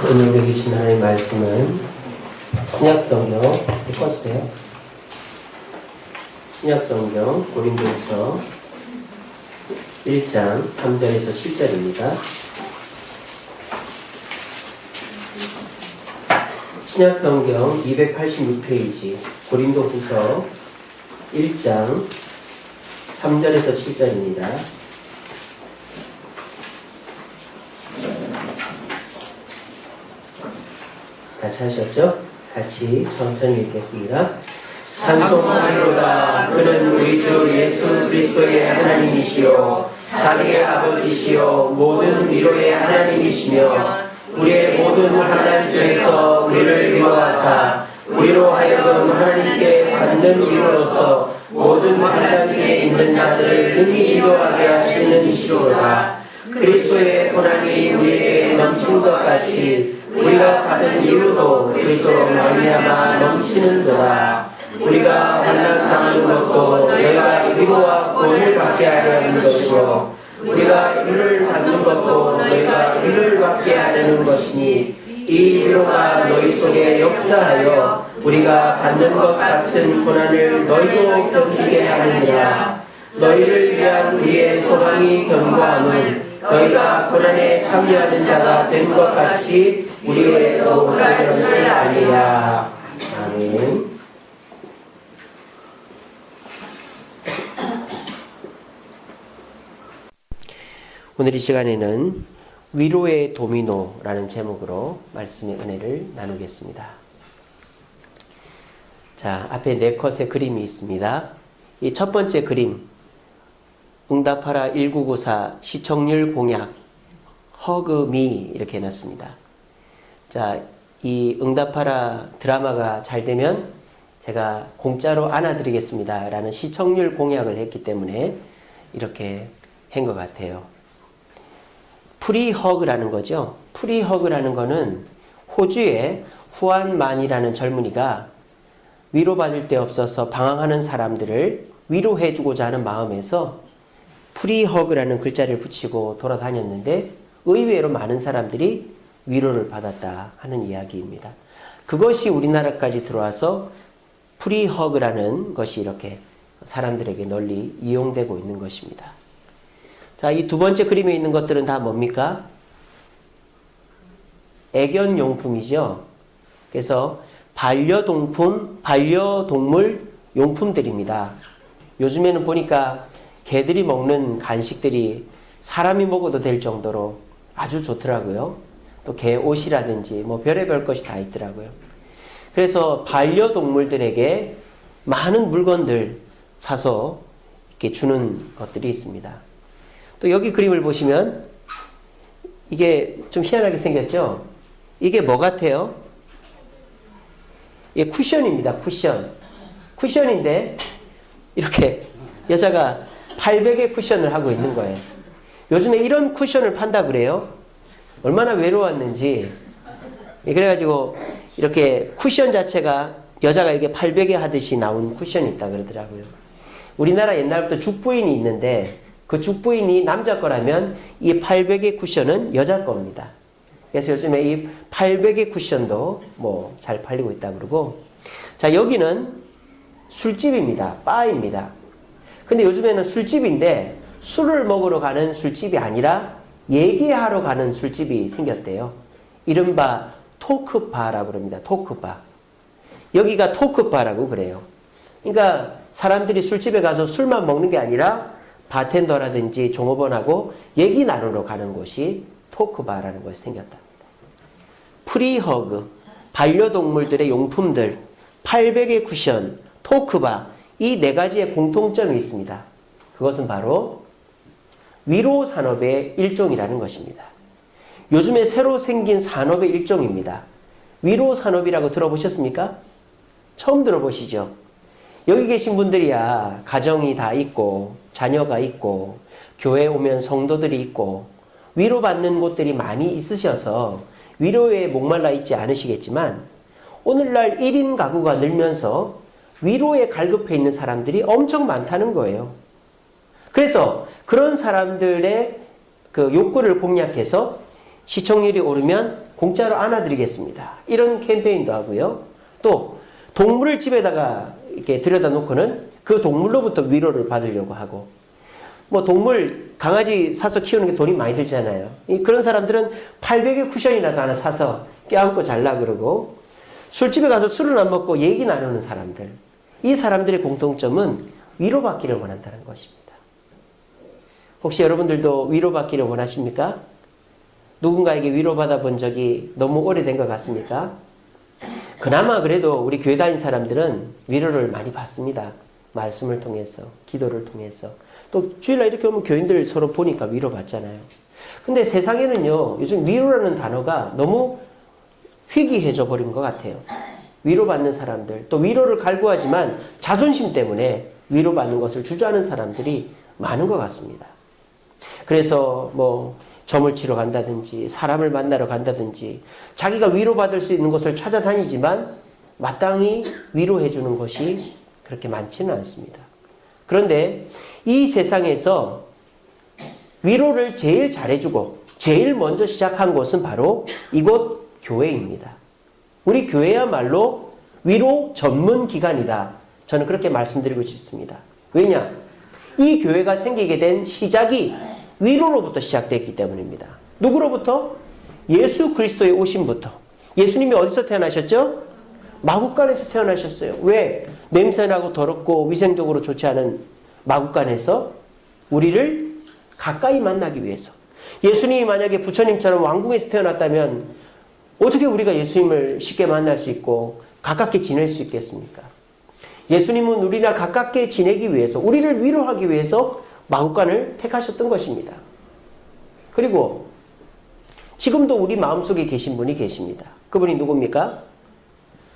오늘 우리 주신 하나님의 말씀은 신약성경 꺼주세요. 신약성경 고린도후서 1장 3절에서 7절입니다. 신약성경 286페이지 고린도후서 1장 3절에서 7절입니다. 같이 하셨죠? 같이 천천히 읽겠습니다. 찬송하리로다. 그는 우리 주 예수 그리스도의 하나님이시요 자비의 아버지시요 모든 위로의 하나님이시며 우리의 모든 환난 중에서 우리를 위로하사 우리로 하여금 하나님께 받는 위로로서 모든 환난 중에 있는 자들을 능히 위로하게 하시는 이시로다. 그리스도의 고난이 우리에게 넘친 것 같이 우리가 받은 위로도 그리스도로 말미암아 넘치는도다. 우리가 환난 당하는 것도 너희가 위로와 구원을 받게 하려는 것이고 우리가 위로를 받는 것도 너희가 위로를 받게 하려는 것이니 이 위로가 너희 속에 역사하여 우리가 받는 것 같은 고난을 너희도 견디게 하느니라. 너희를 위한 우리의 소망이 견고함은 너희가 고난에 참여하는 자가 된 것 같이 우리에게도 그럴 것을 알리라. 아멘. 오늘 이 시간에는 위로의 도미노라는 제목으로 말씀의 은혜를 나누겠습니다. 자, 앞에 4컷의 그림이 있습니다. 이 첫 번째 그림, 응답하라 1994 시청률 공약 허그미 이렇게 해놨습니다. 자, 이 응답하라 드라마가 잘 되면 제가 공짜로 안아드리겠습니다 라는 시청률 공약을 했기 때문에 이렇게 한 것 같아요. 프리허그라는 거죠. 프리허그라는 거는 호주의 후안만이라는 젊은이가 위로받을 데 없어서 방황하는 사람들을 위로해주고자 하는 마음에서 프리허그라는 글자를 붙이고 돌아다녔는데 의외로 많은 사람들이 위로를 받았다 하는 이야기입니다. 그것이 우리나라까지 들어와서 프리허그라는 것이 이렇게 사람들에게 널리 이용되고 있는 것입니다. 자, 이 두 번째 그림에 있는 것들은 다 뭡니까? 애견용품이죠. 그래서 반려동물 용품들입니다. 요즘에는 보니까 개들이 먹는 간식들이 사람이 먹어도 될 정도로 아주 좋더라고요. 또 개 옷이라든지 뭐 별의별 것이 다 있더라고요. 그래서 반려동물들에게 많은 물건들 사서 이렇게 주는 것들이 있습니다. 또 여기 그림을 보시면 이게 좀 희한하게 생겼죠? 이게 뭐 같아요? 이게 쿠션입니다. 쿠션인데 이렇게 여자가 800의 쿠션을 하고 있는 거예요. 요즘에 이런 쿠션을 판다 그래요. 얼마나 외로웠는지. 그래가지고 이렇게 쿠션 자체가 여자가 이렇게 800에 하듯이 나온 쿠션이 있다 그러더라고요. 우리나라 옛날부터 죽부인이 있는데 그 죽부인이 남자 거라면 이 800의 쿠션은 여자 겁니다. 그래서 요즘에 이 800의 쿠션도 뭐 잘 팔리고 있다 그러고. 자, 여기는 술집입니다. 바입니다. 근데 요즘에는 술집인데 술을 먹으러 가는 술집이 아니라 얘기하러 가는 술집이 생겼대요. 이른바 토크바라고 그럽니다. 토크바. 여기가 토크바라고 그래요. 그러니까 사람들이 술집에 가서 술만 먹는 게 아니라 바텐더라든지 종업원하고 얘기 나누러 가는 곳이 토크바라는 것이 생겼답니다. 프리허그, 반려동물들의 용품들, 800의 쿠션, 토크바, 이 4가지의 공통점이 있습니다. 그것은 바로 위로 산업의 일종이라는 것입니다. 요즘에 새로 생긴 산업의 일종입니다. 위로 산업이라고 들어보셨습니까? 처음 들어보시죠? 여기 계신 분들이야 가정이 다 있고 자녀가 있고 교회에 오면 성도들이 있고 위로받는 곳들이 많이 있으셔서 위로에 목말라 있지 않으시겠지만 오늘날 1인 가구가 늘면서 위로에 갈급해 있는 사람들이 엄청 많다는 거예요. 그래서 그런 사람들의 그 욕구를 공략해서 시청률이 오르면 공짜로 안아드리겠습니다. 이런 캠페인도 하고요. 또 동물을 집에다가 이렇게 들여다 놓고는 그 동물로부터 위로를 받으려고 하고, 뭐 동물 강아지 사서 키우는 게 돈이 많이 들잖아요. 그런 사람들은 800의 쿠션이라도 하나 사서 껴안고 잘라 그러고, 술집에 가서 술을 안 먹고 얘기 나누는 사람들, 이 사람들의 공통점은 위로받기를 원한다는 것입니다. 혹시 여러분들도 위로받기를 원하십니까? 누군가에게 위로받아 본 적이 너무 오래된 것 같습니까? 그나마 그래도 우리 교회 다닌 사람들은 위로를 많이 받습니다. 말씀을 통해서, 기도를 통해서. 또 주일날 이렇게 오면 교인들 서로 보니까 위로받잖아요. 근데 세상에는요, 요즘 위로라는 단어가 너무 희귀해져 버린 것 같아요. 위로받는 사람들, 또 위로를 갈구하지만 자존심 때문에 위로받는 것을 주저하는 사람들이 많은 것 같습니다. 그래서 뭐 점을 치러 간다든지 사람을 만나러 간다든지 자기가 위로받을 수 있는 곳을 찾아다니지만 마땅히 위로해 주는 것이 그렇게 많지는 않습니다. 그런데 이 세상에서 위로를 제일 잘해주고 제일 먼저 시작한 곳은 바로 이곳 교회입니다. 우리 교회야말로 위로 전문 기관이다. 저는 그렇게 말씀드리고 싶습니다. 왜냐? 이 교회가 생기게 된 시작이 위로로부터 시작됐기 때문입니다. 누구로부터? 예수 그리스도의 오심부터. 예수님이 어디서 태어나셨죠? 마구간에서 태어나셨어요. 왜? 냄새나고 더럽고 위생적으로 좋지 않은 마구간에서 우리를 가까이 만나기 위해서. 예수님이 만약에 부처님처럼 왕궁에서 태어났다면 어떻게 우리가 예수님을 쉽게 만날 수 있고 가깝게 지낼 수 있겠습니까? 예수님은 우리나 가깝게 지내기 위해서, 우리를 위로하기 위해서 마구간을 택하셨던 것입니다. 그리고 지금도 우리 마음속에 계신 분이 계십니다. 그분이 누굽니까?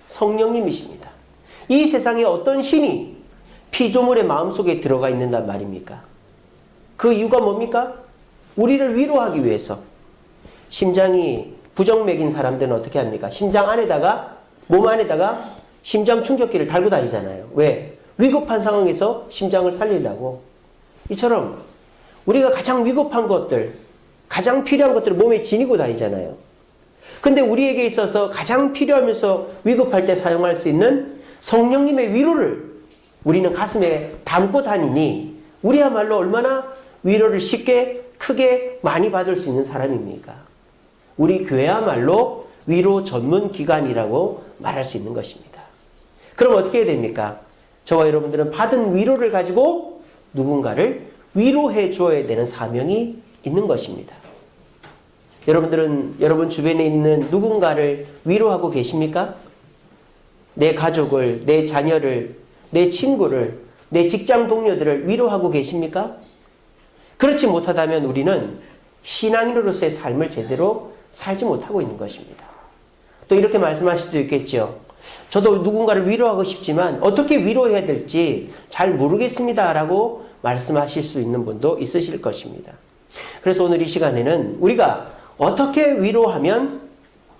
성령님이십니다. 이 세상에 어떤 신이 피조물의 마음속에 들어가 있는단 말입니까? 그 이유가 뭡니까? 우리를 위로하기 위해서. 심장이 부정맥인 사람들은 어떻게 합니까? 심장 안에다가, 몸 안에다가 심장 충격기를 달고 다니잖아요. 왜? 위급한 상황에서 심장을 살리려고. 이처럼 우리가 가장 위급한 것들, 가장 필요한 것들을 몸에 지니고 다니잖아요. 근데 우리에게 있어서 가장 필요하면서 위급할 때 사용할 수 있는 성령님의 위로를 우리는 가슴에 담고 다니니 우리야말로 얼마나 위로를 쉽게, 크게, 많이 받을 수 있는 사람입니까? 우리 교회야말로 위로 전문 기관이라고 말할 수 있는 것입니다. 그럼 어떻게 해야 됩니까? 저와 여러분들은 받은 위로를 가지고 누군가를 위로해 주어야 되는 사명이 있는 것입니다. 여러분들은 여러분 주변에 있는 누군가를 위로하고 계십니까? 내 가족을, 내 자녀를, 내 친구를, 내 직장 동료들을 위로하고 계십니까? 그렇지 못하다면 우리는 신앙인으로서의 삶을 제대로 살지 못하고 있는 것입니다. 또 이렇게 말씀하실 수도 있겠죠. 저도 누군가를 위로하고 싶지만 어떻게 위로해야 될지 잘 모르겠습니다 라고 말씀하실 수 있는 분도 있으실 것입니다. 그래서 오늘 이 시간에는 우리가 어떻게 위로하면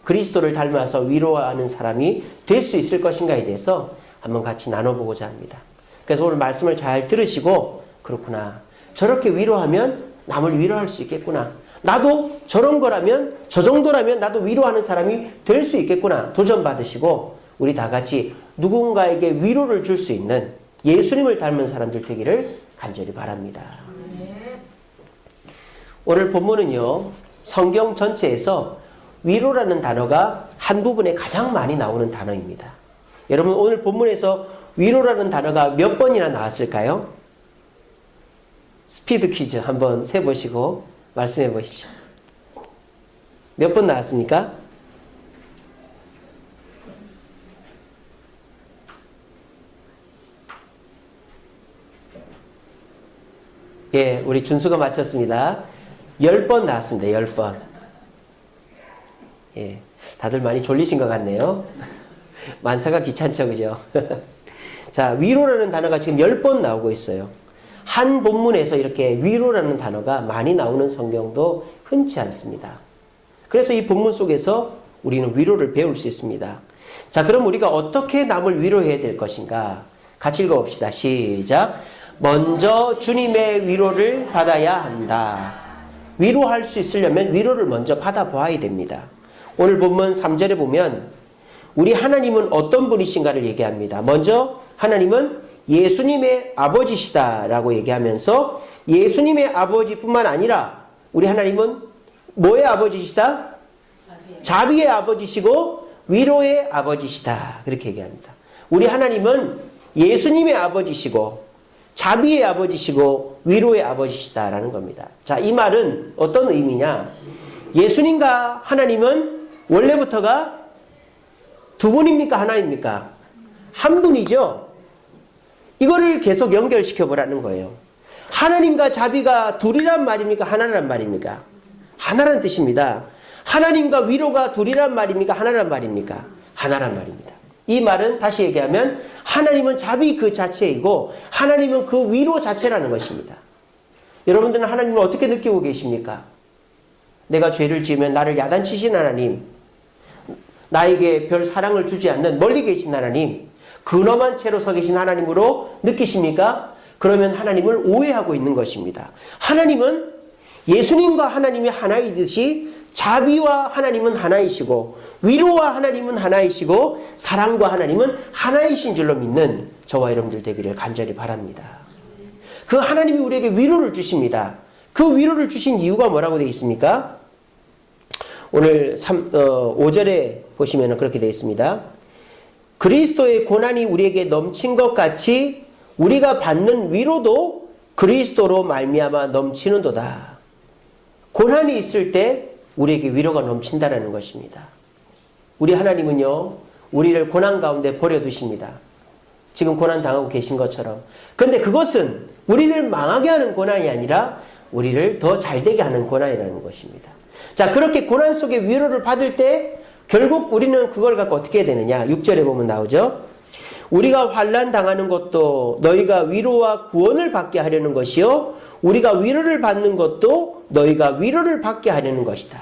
그리스도를 닮아서 위로하는 사람이 될 수 있을 것인가에 대해서 한번 같이 나눠보고자 합니다. 그래서 오늘 말씀을 잘 들으시고, 그렇구나, 저렇게 위로하면 남을 위로할 수 있겠구나, 나도 저런 거라면, 저 정도라면 나도 위로하는 사람이 될 수 있겠구나 도전받으시고 우리 다 같이 누군가에게 위로를 줄 수 있는 예수님을 닮은 사람들 되기를 간절히 바랍니다. 오늘 본문은요, 성경 전체에서 위로라는 단어가 한 부분에 가장 많이 나오는 단어입니다. 여러분, 오늘 본문에서 위로라는 단어가 몇 번이나 나왔을까요? 스피드 퀴즈 한번 세보시고 말씀해 보십시오. 몇 번 나왔습니까? 예, 우리 준수가 맞췄습니다. 10번 나왔습니다. 10번. 예, 다들 많이 졸리신 것 같네요. 만사가 귀찮죠, 그죠? 자, 위로라는 단어가 지금 10번 나오고 있어요. 한 본문에서 이렇게 위로라는 단어가 많이 나오는 성경도 흔치 않습니다. 그래서 이 본문 속에서 우리는 위로를 배울 수 있습니다. 자, 그럼 우리가 어떻게 남을 위로해야 될 것인가? 같이 읽어봅시다. 시작. 먼저 주님의 위로를 받아야 한다. 위로할 수 있으려면 위로를 먼저 받아보아야 됩니다. 오늘 본문 3절에 보면 우리 하나님은 어떤 분이신가를 얘기합니다. 먼저 하나님은 예수님의 아버지시다라고 얘기하면서 예수님의 아버지뿐만 아니라 우리 하나님은 뭐의 아버지시다? 자비의 아버지시고 위로의 아버지시다. 그렇게 얘기합니다. 우리 하나님은 예수님의 아버지시고 자비의 아버지시고 위로의 아버지시다라는 겁니다. 자, 이 말은 어떤 의미냐? 예수님과 하나님은 원래부터가 두 분입니까? 하나입니까? 한 분이죠. 이거를 계속 연결시켜 보라는 거예요. 하나님과 자비가 둘이란 말입니까? 하나란 말입니까? 하나란 뜻입니다. 하나님과 위로가 둘이란 말입니까? 하나란 말입니까? 하나란 말입니다. 이 말은 다시 얘기하면 하나님은 자비 그 자체이고 하나님은 그 위로 자체라는 것입니다. 여러분들은 하나님을 어떻게 느끼고 계십니까? 내가 죄를 지으면 나를 야단치신 하나님, 나에게 별 사랑을 주지 않는 멀리 계신 하나님, 근엄한 채로 서 계신 하나님으로 느끼십니까? 그러면 하나님을 오해하고 있는 것입니다. 하나님은 예수님과 하나님이 하나이듯이 자비와 하나님은 하나이시고 위로와 하나님은 하나이시고 사랑과 하나님은 하나이신 줄로 믿는 저와 여러분들 되기를 간절히 바랍니다. 그 하나님이 우리에게 위로를 주십니다. 그 위로를 주신 이유가 뭐라고 되어 있습니까? 오늘 5절에 보시면 그렇게 되어 있습니다. 그리스도의 고난이 우리에게 넘친 것 같이 우리가 받는 위로도 그리스도로 말미암아 넘치는도다. 고난이 있을 때 우리에게 위로가 넘친다라는 것입니다. 우리 하나님은요, 우리를 고난 가운데 버려두십니다. 지금 고난 당하고 계신 것처럼. 그런데 그것은 우리를 망하게 하는 고난이 아니라 우리를 더 잘되게 하는 고난이라는 것입니다. 자, 그렇게 고난 속에 위로를 받을 때 결국 우리는 그걸 갖고 어떻게 해야 되느냐? 6절에 보면 나오죠. 우리가 환난 당하는 것도 너희가 위로와 구원을 받게 하려는 것이요 우리가 위로를 받는 것도 너희가 위로를 받게 하려는 것이다.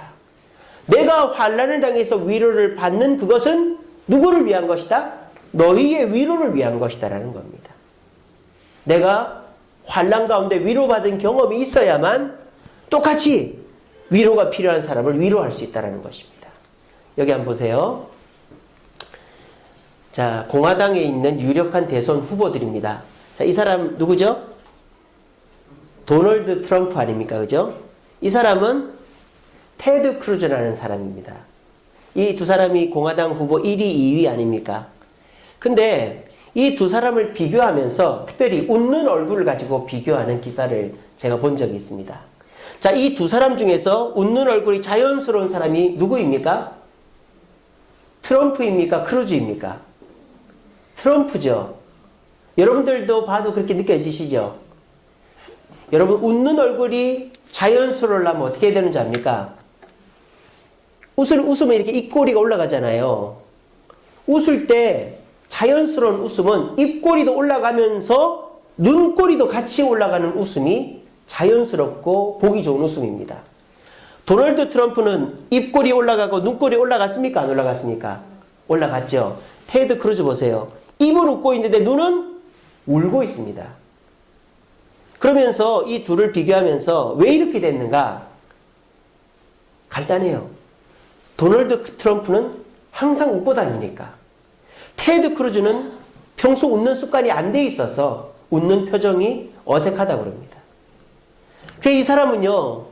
내가 환난을 당해서 위로를 받는 그것은 누구를 위한 것이다? 너희의 위로를 위한 것이다 라는 겁니다. 내가 환난 가운데 위로받은 경험이 있어야만 똑같이 위로가 필요한 사람을 위로할 수 있다는 것입니다. 여기 한번 보세요. 자, 공화당에 있는 유력한 대선 후보들입니다. 자, 이 사람 누구죠? 도널드 트럼프 아닙니까? 그죠? 이 사람은 테드 크루즈라는 사람입니다. 이 두 사람이 공화당 후보 1위, 2위 아닙니까? 근데 이 두 사람을 비교하면서 특별히 웃는 얼굴을 가지고 비교하는 기사를 제가 본 적이 있습니다. 자, 이 두 사람 중에서 웃는 얼굴이 자연스러운 사람이 누구입니까? 트럼프입니까? 크루즈입니까? 트럼프죠. 여러분들도 봐도 그렇게 느껴지시죠? 여러분, 웃는 얼굴이 자연스러우려면 어떻게 해야 되는지 압니까? 웃으면 이렇게 입꼬리가 올라가잖아요. 웃을 때 자연스러운 웃음은 입꼬리도 올라가면서 눈꼬리도 같이 올라가는 웃음이 자연스럽고 보기 좋은 웃음입니다. 도널드 트럼프는 입꼬리 올라가고 눈꼬리 올라갔습니까? 안 올라갔습니까? 올라갔죠. 테드 크루즈 보세요. 입은 웃고 있는데 눈은 울고 있습니다. 그러면서 이 둘을 비교하면서 왜 이렇게 됐는가? 간단해요. 도널드 트럼프는 항상 웃고 다니니까. 테드 크루즈는 평소 웃는 습관이 안 돼 있어서 웃는 표정이 어색하다고 그럽니다. 그래서 이 사람은요,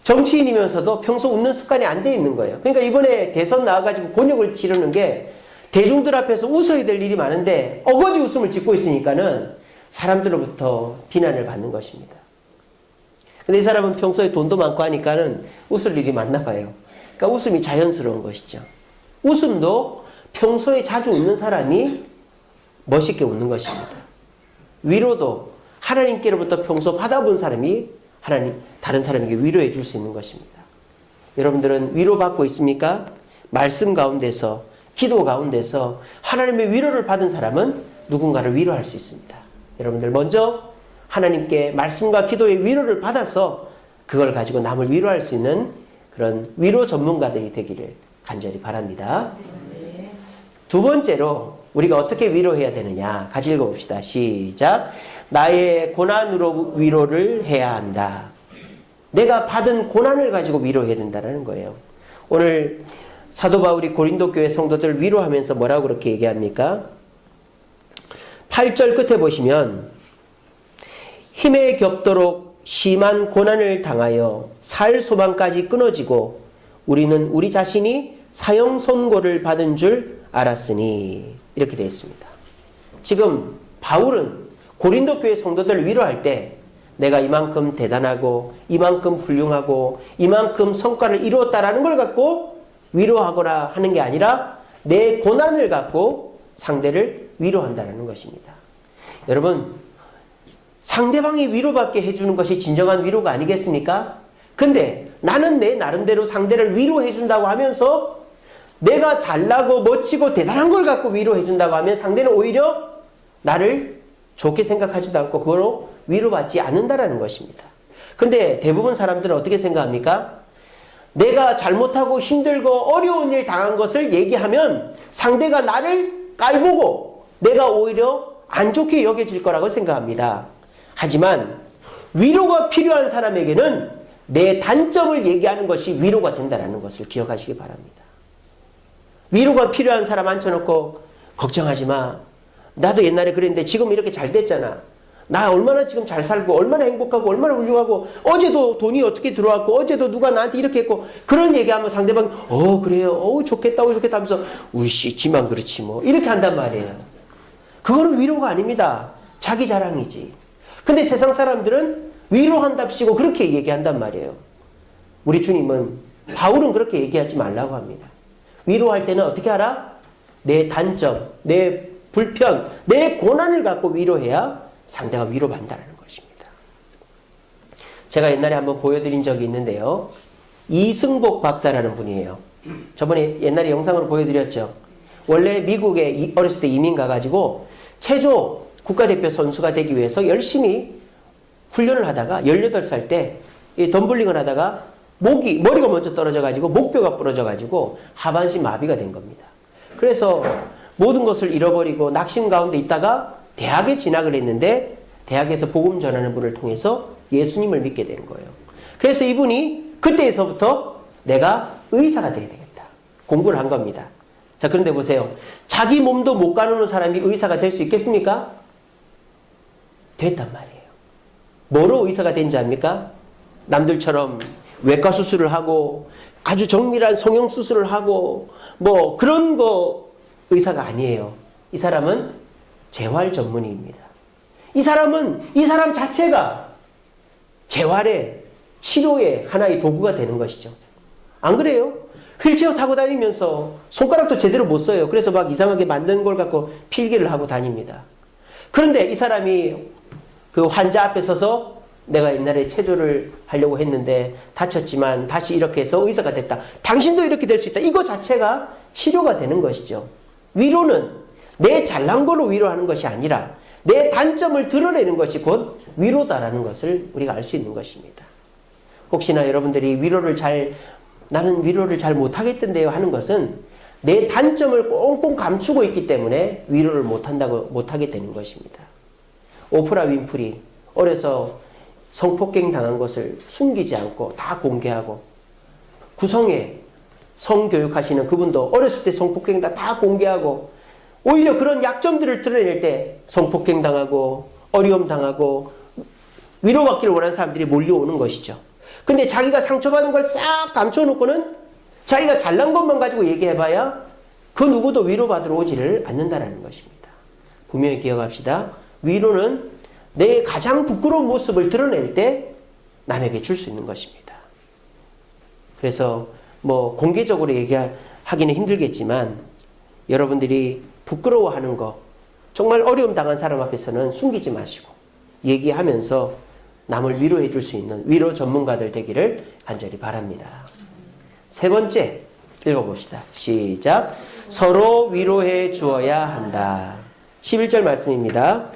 정치인이면서도 평소 웃는 습관이 안 돼 있는 거예요. 그러니까 이번에 대선 나와가지고 곤욕을 치르는 게 대중들 앞에서 웃어야 될 일이 많은데 어거지 웃음을 짓고 있으니까는 사람들로부터 비난을 받는 것입니다. 근데 이 사람은 평소에 돈도 많고 하니까는 웃을 일이 많나 봐요. 그러니까 웃음이 자연스러운 것이죠. 웃음도 평소에 자주 웃는 사람이 멋있게 웃는 것입니다. 위로도 하나님께로부터 평소 받아본 사람이 다른 사람에게 위로해 줄 수 있는 것입니다. 여러분들은 위로받고 있습니까? 말씀 가운데서, 기도 가운데서 하나님의 위로를 받은 사람은 누군가를 위로할 수 있습니다. 여러분들 먼저 하나님께 말씀과 기도의 위로를 받아서 그걸 가지고 남을 위로할 수 있는 그런 위로 전문가들이 되기를 간절히 바랍니다. 두 번째로 우리가 어떻게 위로해야 되느냐 같이 읽어봅시다. 시작. 나의 고난으로 위로를 해야 한다. 내가 받은 고난을 가지고 위로해야 된다는 거예요. 오늘 사도 바울이 고린도 교회 성도들 위로하면서 뭐라고 그렇게 얘기합니까? 8절 끝에 보시면 힘에 겹도록 심한 고난을 당하여 살 소망까지 끊어지고 우리는 우리 자신이 사형 선고를 받은 줄 알았으니 이렇게 되어 있습니다. 지금 바울은 고린도 교회 성도들을 위로할 때 내가 이만큼 대단하고 이만큼 훌륭하고 이만큼 성과를 이루었다라는 걸 갖고 위로하거나 하는 게 아니라 내 고난을 갖고 상대를 위로한다는 것입니다. 여러분, 상대방이 위로받게 해주는 것이 진정한 위로가 아니겠습니까? 근데 나는 내 나름대로 상대를 위로해준다고 하면서 내가 잘나고 멋지고 대단한 걸 갖고 위로해준다고 하면 상대는 오히려 나를 좋게 생각하지도 않고 그거로 위로받지 않는다라는 것입니다. 근데 대부분 사람들은 어떻게 생각합니까? 내가 잘못하고 힘들고 어려운 일 당한 것을 얘기하면 상대가 나를 깔보고 내가 오히려 안 좋게 여겨질 거라고 생각합니다. 하지만 위로가 필요한 사람에게는 내 단점을 얘기하는 것이 위로가 된다는 것을 기억하시기 바랍니다. 위로가 필요한 사람 앉혀놓고 걱정하지 마. 나도 옛날에 그랬는데 지금 이렇게 잘 됐잖아. 나 얼마나 지금 잘 살고 얼마나 행복하고 얼마나 훌륭하고 어제도 돈이 어떻게 들어왔고 어제도 누가 나한테 이렇게 했고 그런 얘기하면 상대방이 그래요. 좋겠다 좋겠다 하면서 우이씨 지만 그렇지 뭐 이렇게 한단 말이에요. 그거는 위로가 아닙니다. 자기 자랑이지. 근데 세상 사람들은 위로한답시고 그렇게 얘기한단 말이에요. 우리 주님은 바울은 그렇게 얘기하지 말라고 합니다. 위로할 때는 어떻게 하라? 내 단점, 내 불편, 내 고난을 갖고 위로해야 상대가 위로받는다는 것입니다. 제가 옛날에 한번 보여드린 적이 있는데요. 이승복 박사라는 분이에요. 저번에 옛날에 영상으로 보여드렸죠. 원래 미국에 어렸을 때 이민 가가지고 체조 국가대표 선수가 되기 위해서 열심히 훈련을 하다가 18살 때 덤블링을 하다가 머리가 먼저 떨어져가지고 목뼈가 부러져가지고 하반신 마비가 된 겁니다. 그래서 모든 것을 잃어버리고 낙심 가운데 있다가 대학에 진학을 했는데 대학에서 복음 전하는 분을 통해서 예수님을 믿게 된 거예요. 그래서 이분이 그때에서부터 내가 의사가 되어야 되겠다. 공부를 한 겁니다. 자, 그런데 보세요. 자기 몸도 못 가누는 사람이 의사가 될 수 있겠습니까? 됐단 말이에요. 뭐로 의사가 된지 압니까? 남들처럼 외과 수술을 하고 아주 정밀한 성형 수술을 하고 뭐 그런 거 의사가 아니에요. 이 사람은 재활 전문의입니다. 이 사람 자체가 재활의 치료의 하나의 도구가 되는 것이죠. 안 그래요? 휠체어 타고 다니면서 손가락도 제대로 못 써요. 그래서 막 이상하게 만든 걸 갖고 필기를 하고 다닙니다. 그런데 이 사람이 그 환자 앞에 서서 내가 옛날에 체조를 하려고 했는데 다쳤지만 다시 이렇게 해서 의사가 됐다. 당신도 이렇게 될 수 있다. 이거 자체가 치료가 되는 것이죠. 위로는 내 잘난 걸로 위로하는 것이 아니라 내 단점을 드러내는 것이 곧 위로다라는 것을 우리가 알 수 있는 것입니다. 혹시나 여러분들이 나는 위로를 잘 못하겠던데요 하는 것은 내 단점을 꽁꽁 감추고 있기 때문에 위로를 못하게 되는 것입니다. 오프라 윈프리 어려서 성폭행 당한 것을 숨기지 않고 다 공개하고 구성에 성교육하시는 그분도 어렸을 때 성폭행 다 공개하고 오히려 그런 약점들을 드러낼 때 성폭행 당하고 어려움 당하고 위로받기를 원하는 사람들이 몰려오는 것이죠. 근데 자기가 상처받은 걸 싹 감춰놓고는 자기가 잘난 것만 가지고 얘기해봐야 그 누구도 위로받으러 오지를 않는다는 것입니다. 분명히 기억합시다. 위로는 내 가장 부끄러운 모습을 드러낼 때 남에게 줄 수 있는 것입니다. 그래서 뭐 공개적으로 얘기하기는 힘들겠지만 여러분들이 부끄러워하는 거 정말 어려움 당한 사람 앞에서는 숨기지 마시고 얘기하면서 남을 위로해 줄 수 있는 위로 전문가들 되기를 간절히 바랍니다. 세 번째 읽어봅시다. 시작. 서로 위로해 주어야 한다. 11절 말씀입니다.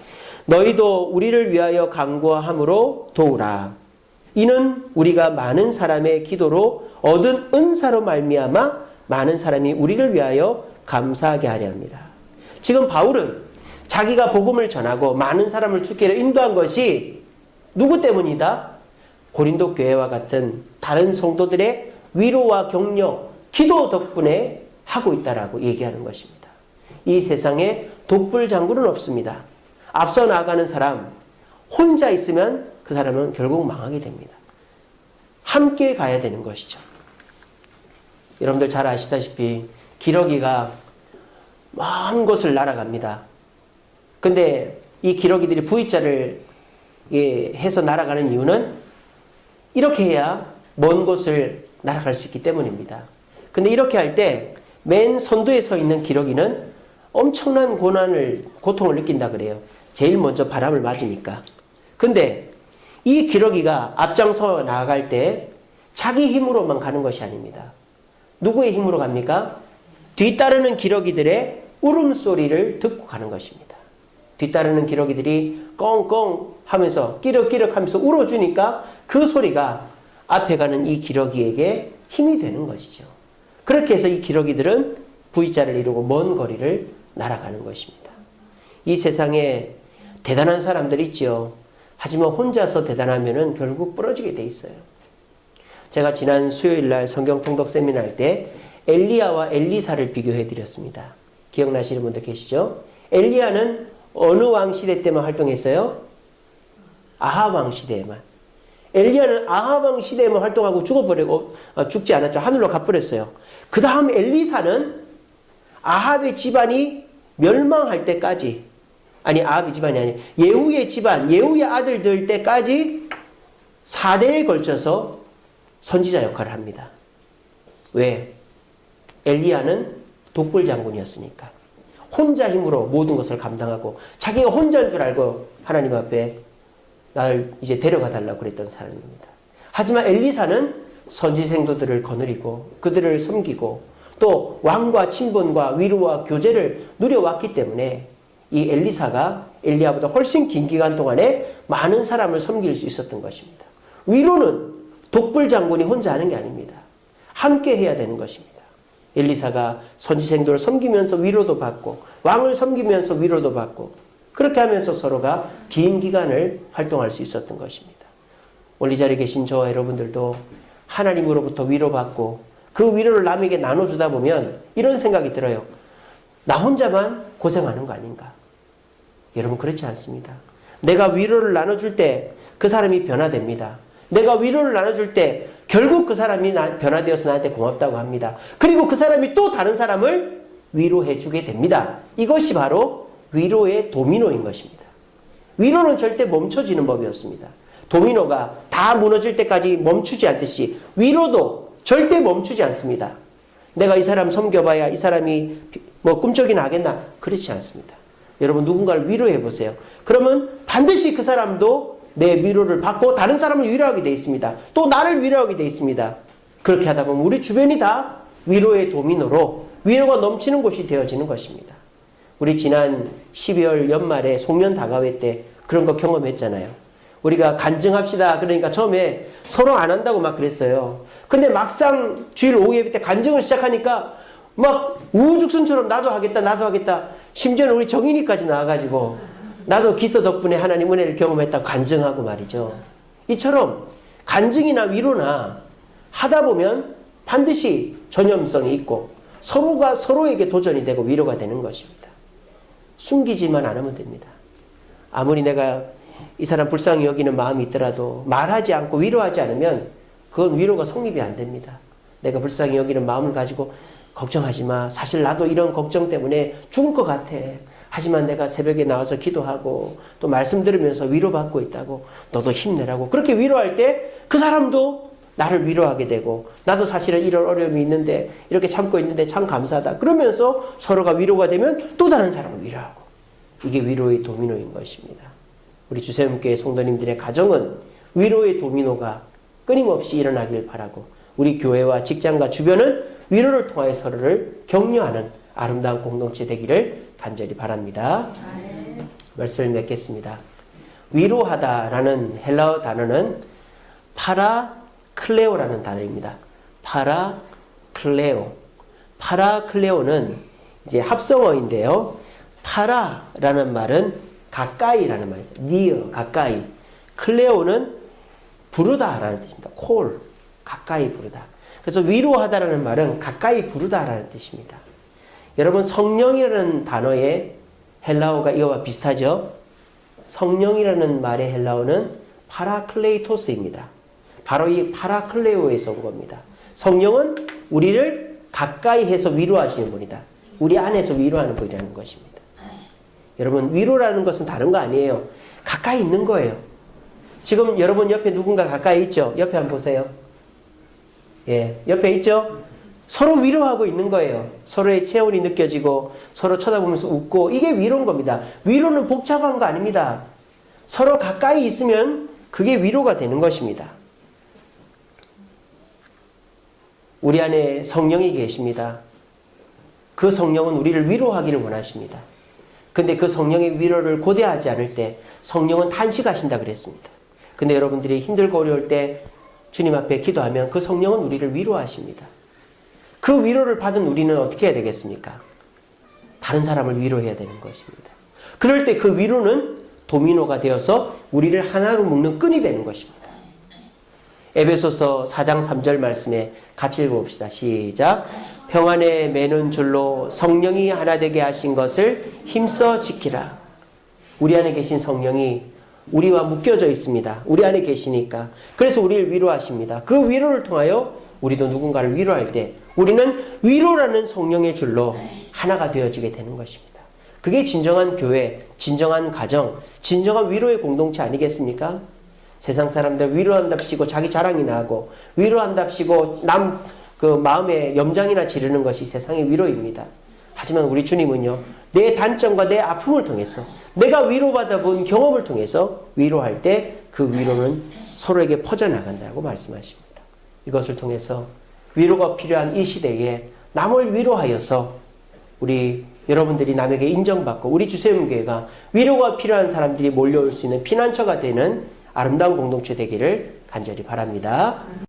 너희도 우리를 위하여 간구함으로 도우라. 이는 우리가 많은 사람의 기도로 얻은 은사로 말미암아 많은 사람이 우리를 위하여 감사하게 하려 합니다. 지금 바울은 자기가 복음을 전하고 많은 사람을 주께로 인도한 것이 누구 때문이다? 고린도 교회와 같은 다른 성도들의 위로와 격려, 기도 덕분에 하고 있다라고 얘기하는 것입니다. 이 세상에 독불장군은 없습니다. 앞서 나아가는 사람, 혼자 있으면 그 사람은 결국 망하게 됩니다. 함께 가야 되는 것이죠. 여러분들 잘 아시다시피 기러기가 먼 곳을 날아갑니다. 근데 이 기러기들이 V자를 해서 날아가는 이유는 이렇게 해야 먼 곳을 날아갈 수 있기 때문입니다. 근데 이렇게 할 때 맨 선두에 서 있는 기러기는 엄청난 고통을 느낀다 그래요. 제일 먼저 바람을 맞으니까. 근데 이 기러기가 앞장서 나아갈 때 자기 힘으로만 가는 것이 아닙니다. 누구의 힘으로 갑니까? 뒤따르는 기러기들의 울음소리를 듣고 가는 것입니다. 뒤따르는 기러기들이 꽁꽁 하면서 끼륵끼륵 하면서 울어주니까 그 소리가 앞에 가는 이 기러기에게 힘이 되는 것이죠. 그렇게 해서 이 기러기들은 V자를 이루고 먼 거리를 날아가는 것입니다. 이 세상에 대단한 사람들이 있지요. 하지만 혼자서 대단하면은 결국 부러지게 돼 있어요. 제가 지난 수요일 날 성경 통독 세미나 할 때 엘리야와 엘리사를 비교해 드렸습니다. 기억나시는 분들 계시죠? 엘리야는 어느 왕 시대 때만 활동했어요? 아합 왕 시대에만. 엘리야는 아합 왕 시대에만 활동하고 죽지 않았죠. 하늘로 가버렸어요. 그 다음 엘리사는 아합의 집안이 멸망할 때까지, 아니 아합의 집안이 아니 예후의 집안, 예후의 아들들 때까지 4대에 걸쳐서 선지자 역할을 합니다. 왜? 엘리야는 독불 장군이었으니까. 혼자 힘으로 모든 것을 감당하고 자기가 혼자인 줄 알고 하나님 앞에 나를 이제 데려가 달라고 그랬던 사람입니다. 하지만 엘리사는 선지생도들을 거느리고 그들을 섬기고 또 왕과 친분과 위로와 교제를 누려왔기 때문에 이 엘리사가 엘리야보다 훨씬 긴 기간 동안에 많은 사람을 섬길 수 있었던 것입니다. 위로는 독불 장군이 혼자 하는 게 아닙니다. 함께 해야 되는 것입니다. 엘리사가 선지생도를 섬기면서 위로도 받고 왕을 섬기면서 위로도 받고 그렇게 하면서 서로가 긴 기간을 활동할 수 있었던 것입니다. 오늘 이 자리에 계신 저와 여러분들도 하나님으로부터 위로받고 그 위로를 남에게 나눠주다 보면 이런 생각이 들어요. 나 혼자만 고생하는 거 아닌가? 여러분 그렇지 않습니다. 내가 위로를 나눠줄 때 그 사람이 변화됩니다. 내가 위로를 나눠줄 때 결국 그 사람이 변화되어서 나한테 고맙다고 합니다. 그리고 그 사람이 또 다른 사람을 위로해 주게 됩니다. 이것이 바로 위로의 도미노인 것입니다. 위로는 절대 멈춰지는 법이었습니다. 도미노가 다 무너질 때까지 멈추지 않듯이 위로도 절대 멈추지 않습니다. 내가 이 사람 섬겨봐야 이 사람이 뭐 꿈쩍이나 하겠나? 그렇지 않습니다. 여러분 누군가를 위로해 보세요. 그러면 반드시 그 사람도 내 위로를 받고 다른 사람을 위로하게 되어 있습니다. 또 나를 위로하게 되어 있습니다. 그렇게 하다 보면 우리 주변이 다 위로의 도미노로 위로가 넘치는 곳이 되어지는 것입니다. 우리 지난 12월 연말에 송년 다가회 때 그런 거 경험했잖아요. 우리가 간증합시다. 그러니까 처음에 서로 안 한다고 막 그랬어요. 근데 막상 주일 오후 예배 때 간증을 시작하니까 막 우후죽순처럼 나도 하겠다. 심지어는 우리 정인이까지 나와가지고 나도 기서 덕분에 하나님 은혜를 경험했다고 간증하고 말이죠. 이처럼 간증이나 위로나 하다 보면 반드시 전염성이 있고 서로가 서로에게 도전이 되고 위로가 되는 것입니다. 숨기지만 않으면 됩니다. 아무리 내가 이 사람 불쌍히 여기는 마음이 있더라도 말하지 않고 위로하지 않으면 그건 위로가 성립이 안 됩니다. 내가 불쌍히 여기는 마음을 가지고 걱정하지 마. 사실 나도 이런 걱정 때문에 죽을 것 같아. 하지만 내가 새벽에 나와서 기도하고 또 말씀 들으면서 위로받고 있다고 너도 힘내라고 그렇게 위로할 때 그 사람도 나를 위로하게 되고 나도 사실은 이런 어려움이 있는데 이렇게 참고 있는데 참 감사하다. 그러면서 서로가 위로가 되면 또 다른 사람을 위로하고 이게 위로의 도미노인 것입니다. 우리 주세움교회 성도님들의 가정은 위로의 도미노가 끊임없이 일어나길 바라고 우리 교회와 직장과 주변은 위로를 통하여 서로를 격려하는 아름다운 공동체 되기를 간절히 바랍니다. 말씀을 맺겠습니다. 위로하다라는 헬라어 단어는 파라클레오라는 단어입니다. 파라클레오는 이제 합성어인데요. 파라라는 말은 가까이라는 말이에요. near, 가까이. 클레오는 부르다라는 뜻입니다. call, 가까이 부르다. 그래서 위로하다라는 말은 가까이 부르다라는 뜻입니다. 여러분 성령이라는 단어의 헬라어가 이거와 비슷하죠? 성령이라는 말의 헬라어는 파라클레이토스입니다. 바로 이 파라클레오에서 온 겁니다. 성령은 우리를 가까이 해서 위로하시는 분이다. 우리 안에서 위로하는 분이라는 것입니다. 여러분 위로라는 것은 다른 거 아니에요. 가까이 있는 거예요. 지금 여러분 옆에 누군가 가까이 있죠? 옆에 한번 보세요. 예, 옆에 있죠? 서로 위로하고 있는 거예요. 서로의 체온이 느껴지고 서로 쳐다보면서 웃고 이게 위로인 겁니다. 위로는 복잡한 거 아닙니다. 서로 가까이 있으면 그게 위로가 되는 것입니다. 우리 안에 성령이 계십니다. 그 성령은 우리를 위로하기를 원하십니다. 근데 그 성령의 위로를 고대하지 않을 때 성령은 탄식하신다 그랬습니다. 근데 여러분들이 힘들고 어려울 때 주님 앞에 기도하면 그 성령은 우리를 위로하십니다. 그 위로를 받은 우리는 어떻게 해야 되겠습니까? 다른 사람을 위로해야 되는 것입니다. 그럴 때 그 위로는 도미노가 되어서 우리를 하나로 묶는 끈이 되는 것입니다. 에베소서 4장 3절 말씀에 같이 읽어봅시다. 시작. 평안에 매는 줄로 성령이 하나 되게 하신 것을 힘써 지키라. 우리 안에 계신 성령이 우리와 묶여져 있습니다. 우리 안에 계시니까. 그래서 우리를 위로하십니다. 그 위로를 통하여 우리도 누군가를 위로할 때 우리는 위로라는 성령의 줄로 하나가 되어지게 되는 것입니다. 그게 진정한 교회, 진정한 가정, 진정한 위로의 공동체 아니겠습니까? 세상 사람들 위로한답시고 자기 자랑이나 하고 위로한답시고 남 그 마음에 염장이나 지르는 것이 세상의 위로입니다. 하지만 우리 주님은요, 내 단점과 내 아픔을 통해서 내가 위로받아 본 경험을 통해서 위로할 때 그 위로는 서로에게 퍼져나간다고 말씀하십니다. 이것을 통해서 위로가 필요한 이 시대에 남을 위로하여서 우리 여러분들이 남에게 인정받고 우리 주세움교회가 위로가 필요한 사람들이 몰려올 수 있는 피난처가 되는 아름다운 공동체 되기를 간절히 바랍니다.